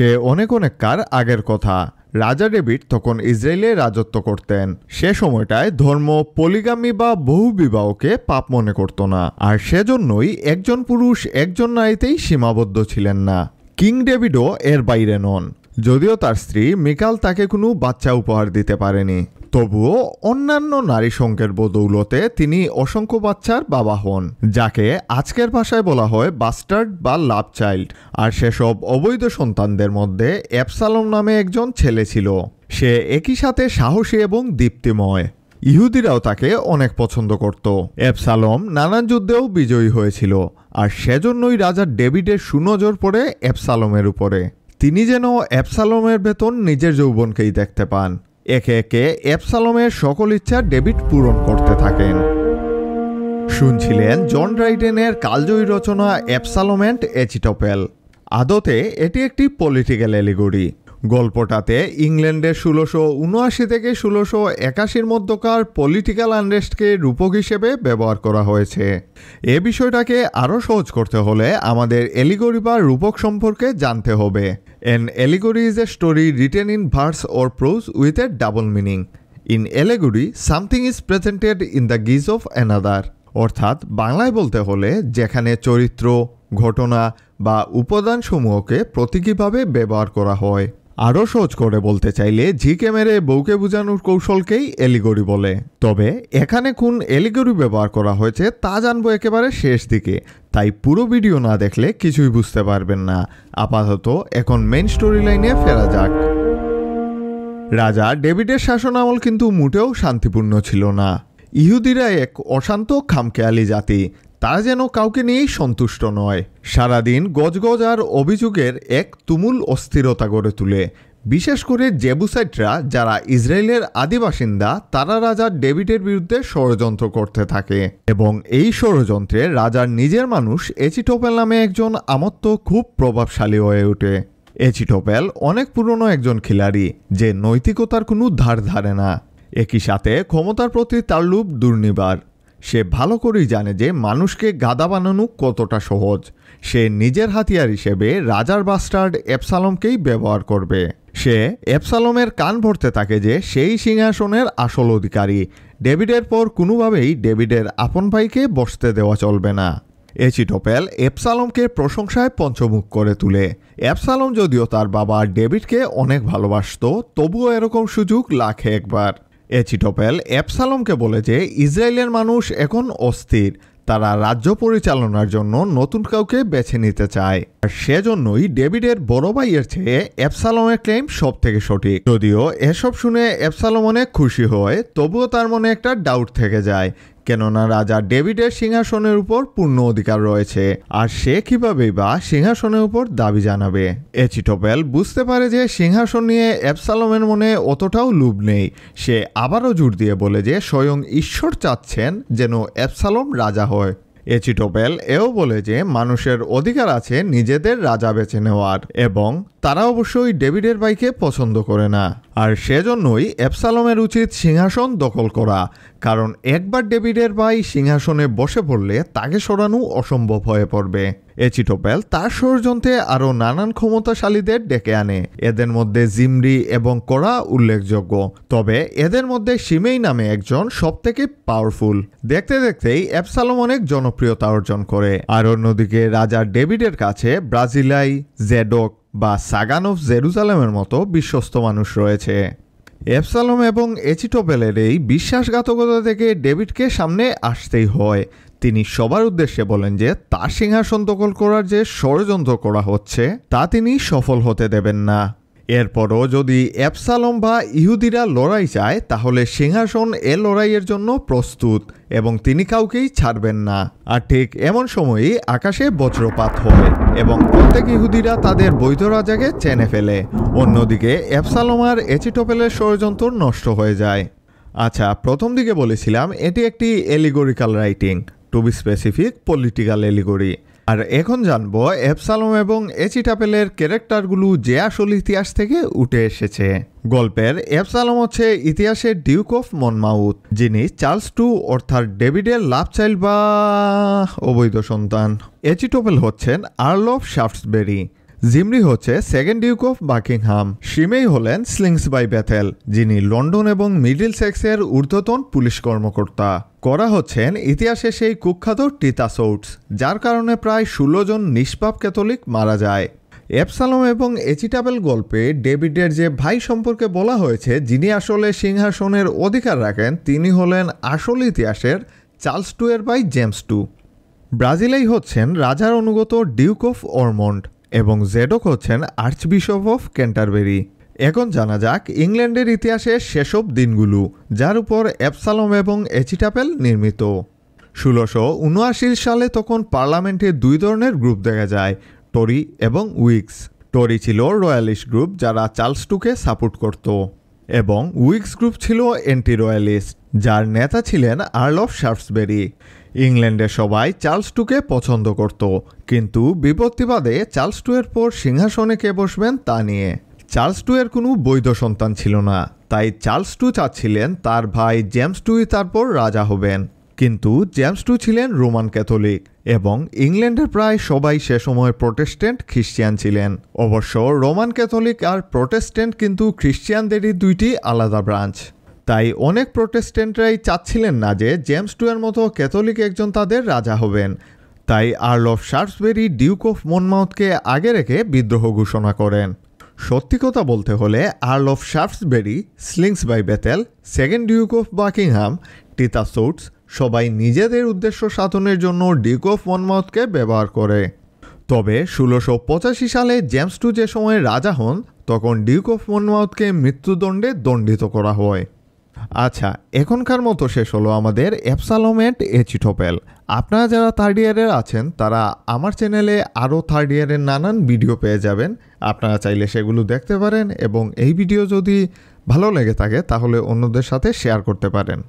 সে অনেক কার আগের কথা। রাজা ডেভিড তখন ইসরায়েলে রাজত্ব করতেন। সে সময়টায় ধর্ম পলিগামি বা বহু বিবাহকে পাপ মনে করত না, আর সেজন্যই একজন পুরুষ একজন নারীতেই সীমাবদ্ধ ছিলেন না। কিং ডেভিডও এর বাইরে নন। যদিও তার স্ত্রী মিকাল তাকে কোনো বাচ্চা উপহার দিতে পারেনি, তবুও অন্যান্য নারী সঙ্গের বদৌলতে তিনি অসংখ্য বাচ্চার বাবা হন, যাকে আজকের ভাষায় বলা হয় বাস্টার্ড বা লাভ চাইল্ড। আর সেসব অবৈধ সন্তানদের মধ্যে অ্যাবসালোম নামে একজন ছেলে ছিল। সে একই সাথে সাহসী এবং দীপ্তিময়। ইহুদিরাও তাকে অনেক পছন্দ করত। অ্যাবসালোম নানান যুদ্ধেও বিজয়ী হয়েছিল, আর সেজন্যই রাজা ডেভিডের সুনজর পড়ে অ্যাবসালোমের উপরে। তিনি যেন অ্যাবসালোমের ভেতর নিজের যৌবনকেই দেখতে পান। একে একে অ্যাবসালোমের সকল ইচ্ছা ডেভিড পূরণ করতে থাকেন। শুনছিলেন জন ড্রাইডেনের কালজয়ী রচনা অ্যাবসালোম অ্যান্ড এচিটোপেল। আদতে এটি একটি পলিটিক্যাল অ্যালিগরি। গল্পটাতে ইংল্যান্ডের 1679 থেকে 1681 মধ্যকার পলিটিক্যাল আনরেস্টকে রূপক হিসেবে ব্যবহার করা হয়েছে। এ বিষয়টাকে আরও সহজ করতে হলে আমাদের অ্যালিগরি বা রূপক সম্পর্কে জানতে হবে। An allegory is a story written in verse or prose with a double meaning. In allegory, something is presented in the guise of another. অর্থাৎ বাংলায় বলতে হলে যেখানে চরিত্র, ঘটনা বা উপাদানসমূহকে প্রতীকীভাবে ব্যবহার করা হয়। আরও সহজ করে বলতে চাইলে ঝিকে মেরে বউকে বোঝানোর কৌশলকেই এলিগরি বলে। তবে এখানে কোন এলিগরি ব্যবহার করা হয়েছে তা জানবো একেবারে শেষ দিকে, তাই পুরো ভিডিও না দেখলে কিছুই বুঝতে পারবেন না। আপাতত এখন মেইন স্টোরি লাইনে ফেরা যাক। রাজা ডেভিডের শাসনামল কিন্তু মোটেও শান্তিপূর্ণ ছিল না। ইহুদিরা এক অশান্ত খামখেয়ালি জাতি। তারা যেন কাউকে নিয়েই সন্তুষ্ট নয়। সারাদিন গজগজ আর অভিযোগের এক তুমুল অস্থিরতা গড়ে তুলে। বিশেষ করে জেবুসাইটরা, যারা ইসরায়েলের আদি বাসিন্দা, তারা রাজা ডেভিডের বিরুদ্ধে ষড়যন্ত্র করতে থাকে। এবং এই ষড়যন্ত্রে রাজার নিজের মানুষ এচিটোপেল নামে একজন আমত্ত খুব প্রভাবশালী হয়ে ওঠে। এচিটোপেল অনেক পুরনো একজন খিলাড়ি, যে নৈতিকতার কোনো ধার ধারে না। একই সাথে ক্ষমতার প্রতি তার লোভ দুর্নিবার। সে ভালো করেই জানে যে মানুষকে গাধা বানানো কতটা সহজ। সে নিজের হাতিয়ার হিসেবে রাজার বাস্টার্ড অ্যাবসালোমকেই ব্যবহার করবে। সে অ্যাবসালোমের কান ভরতে থাকে যে সেই সিংহাসনের আসল অধিকারী। ডেভিডের পর কোনোভাবেই ডেভিডের আপন ভাইকে বসতে দেওয়া চলবে না। এচিটোপেল অ্যাবসালোমকে প্রশংসায় পঞ্চমুখ করে তুলে। অ্যাবসালোম যদিও তার বাবা ডেভিডকে অনেক ভালোবাসত, তবুও এরকম সুযোগ লাখে একবার। এচিটোপেল অ্যাবসালোমকে বলে যে ইসরায়েলের মানুষ এখন অস্থির, তারা রাজ্য পরিচালনার জন্য নতুন কাউকে বেছে নিতে চায়। আর সেজন্যই ডেভিডের বড় ভাইয়ের চেয়ে অ্যাবসালোমের ক্লেম সব থেকে সঠিক। যদিও এসব শুনে অ্যাবসালোম অনেক খুশি হয়, তবুও তার মনে একটা ডাউট থেকে যায়, কেননা রাজা ডেভিডের সিংহাসনের উপর পূর্ণ অধিকার রয়েছে, আর সে কিভাবেই বা সিংহাসনের উপর দাবি জানাবে। এচিটোপেল বুঝতে পারে যে সিংহাসন নিয়ে অ্যাবসালোমের মনে অতটাও লোভ নেই। সে আবারও জোর দিয়ে বলে যে স্বয়ং ঈশ্বর চাচ্ছেন যেন অ্যাবসালোম রাজা হয়। এচিটোপেল এও বলে যে মানুষের অধিকার আছে নিজেদের রাজা বেছে নেওয়ার, এবং তারা অবশ্যই ডেভিডের ভাইকে পছন্দ করে না। আর সেজন্যই অ্যাবসালোমের উচিত সিংহাসন দখল করা, কারণ একবার ডেভিডের ভাই সিংহাসনে বসে পড়লে তাকে সরানো অসম্ভব হয়ে পড়বে। এচিটোপেল তার ষড়যন্ত্রে আরও নানান ক্ষমতাশালীদের ডেকে আনে। এদের মধ্যে জিমরি এবং কোরা উল্লেখযোগ্য, তবে এদের মধ্যে শিমেই নামে একজন সবথেকে পাওয়ারফুল। দেখতে দেখতেই অ্যাবসালোম অনেক জনপ্রিয়তা অর্জন করে। আর অন্যদিকে রাজা ডেভিডের কাছে ব্রাজিলাই, জেডক বা সাগান অফ জেরুজালেমের মতো বিশ্বস্ত মানুষ রয়েছে। অ্যাবসালোম এবং এচিটোপেলের এই বিশ্বাসঘাতকতা থেকে ডেভিডকে সামনে আসতেই হয়। তিনি সবার উদ্দেশ্যে বলেন যে তার সিংহাসন দখল করার যে ষড়যন্ত্র করা হচ্ছে তা তিনি সফল হতে দেবেন না। এরপরও যদি অ্যাবসালোম বা ইহুদিরা লড়াই চায়, তাহলে সিংহাসন এ লড়াইয়ের জন্য প্রস্তুত, এবং তিনি কাউকেই ছাড়বেন না। আর ঠিক এমন সময়ই আকাশে বজ্রপাত হয় এবং প্রত্যেক ইহুদিরা তাদের বৈধ রাজাকে চেনে ফেলে। অন্যদিকে অ্যাবসালোম আর এচিটোপেলের ষড়যন্ত্র নষ্ট হয়ে যায়। আচ্ছা, প্রথম দিকে বলেছিলাম এটি একটি allegorical writing, to be specific political allegory. আর এখন জানবো অ্যাবসালোম এবং এচিটোপেলের ক্যারেক্টারগুলো যে আসল ইতিহাস থেকে উঠে এসেছে। গল্পের অ্যাবসালোম হচ্ছে ইতিহাসের ডিউক অফ মনমাউথ, যিনি চার্লস টু অর্থাৎ ডেভিডের লাভ চাইল্ড বা অবৈধ সন্তান। এচিটোপেল হচ্ছেন আর্ল অফ শাফটসবেরি, জিমরি হচ্ছে সেকেন্ড ডিউক অফ বাকিংহাম। শিমেই হলেন স্লিংস বাই ব্যাথেল, যিনি লন্ডন এবং মিডল সেক্সের ঊর্ধ্বতন পুলিশ কর্মকর্তা। করা হচ্ছেন ইতিহাসে সেই কুখ্যাত টিতাসৌটস, যার কারণে প্রায় 16 জন নিষ্পাপ ক্যাথলিক মারা যায়। অ্যাবসালম এবং এচিটাবেল গল্পে ডেভিডের যে ভাই সম্পর্কে বলা হয়েছে, যিনি আসলে সিংহাসনের অধিকার রাখেন, তিনি হলেন আসল ইতিহাসের চার্লস টু এর ভাই জেমস টু। ব্রাজিলেই হচ্ছেন রাজার অনুগত ডিউক অফ অরমন্ড এবং জেডক হচ্ছেন আর্চবিশপ অফ ক্যান্টারবেরি। এখন জানা যাক ইংল্যান্ডের ইতিহাসের সেসব দিনগুলো, যার উপর অ্যাবসালম এবং এচিটাপেল নির্মিত। 1679 সালে তখন পার্লামেন্টে দুই ধরনের গ্রুপ দেখা যায়, টরি এবং উইগস। টরি ছিল রয়্যালিস্ট গ্রুপ, যারা চার্লস টুকে সাপোর্ট করত, এবং উইগস গ্রুপ ছিল অ্যান্টি রয়্যালিস্ট, যার নেতা ছিলেন আর্ল অফ শাফটসবেরি। ইংল্যান্ডের সবাই চার্লস টুকে পছন্দ করত, কিন্তু বিপত্তিবাদে চার্লস টু এর পর সিংহাসনে কে বসবেন তা নিয়ে। চার্লস টু এর কোনো বৈধ সন্তান ছিল না, তাই চার্লস টু চাচ্ছিলেন তার ভাই জেমস টুই তারপর রাজা হবেন। কিন্তু জেমস টু ছিলেন রোমান ক্যাথলিক এবং ইংল্যান্ডের প্রায় সবাই সে সময় প্রোটেস্ট্যান্ট খ্রিস্টান ছিলেন। অবশ্য রোমান ক্যাথলিক আর প্রোটেস্ট্যান্ট কিন্তু খ্রিস্টানদেরই দুইটি আলাদা ব্রাঞ্চ। তাই অনেক প্রোটেস্ট্যান্টরাই চাচ্ছিলেন না যে জেমস টু এর মতো ক্যাথলিক একজন তাদের রাজা হবেন। তাই Earl of Shaftesbury Duke of মনমাউথকে আগে রেখে বিদ্রোহ ঘোষণা করেন। সত্যি কথা বলতে হলে Earl of Shaftesbury, Slingsby Bethel, second Duke of Buckingham, Titus Oates সবাই নিজেদের উদ্দেশ্য সাধনের জন্য ডিউক অফ মনমাউথকে ব্যবহার করে। তবে 1685 সালে জেমস টু যে সময় রাজা হন, তখন ডিউক অফ মনমাউথকে মৃত্যুদণ্ডে দণ্ডিত করা হয়। আচ্ছা, এখনকার মতো শেষ হলো আমাদের অ্যাবসালম এন্ড এচিটাপেল। আপনারা যারা থার্ড ইয়ারের আছেন, তারা আমার চ্যানেলে আরও থার্ড ইয়ারের নানান ভিডিও পেয়ে যাবেন। আপনারা চাইলে সেগুলো দেখতে পারেন এবং এই ভিডিও যদি ভালো লেগে থাকে তাহলে অন্যদের সাথে শেয়ার করতে পারেন।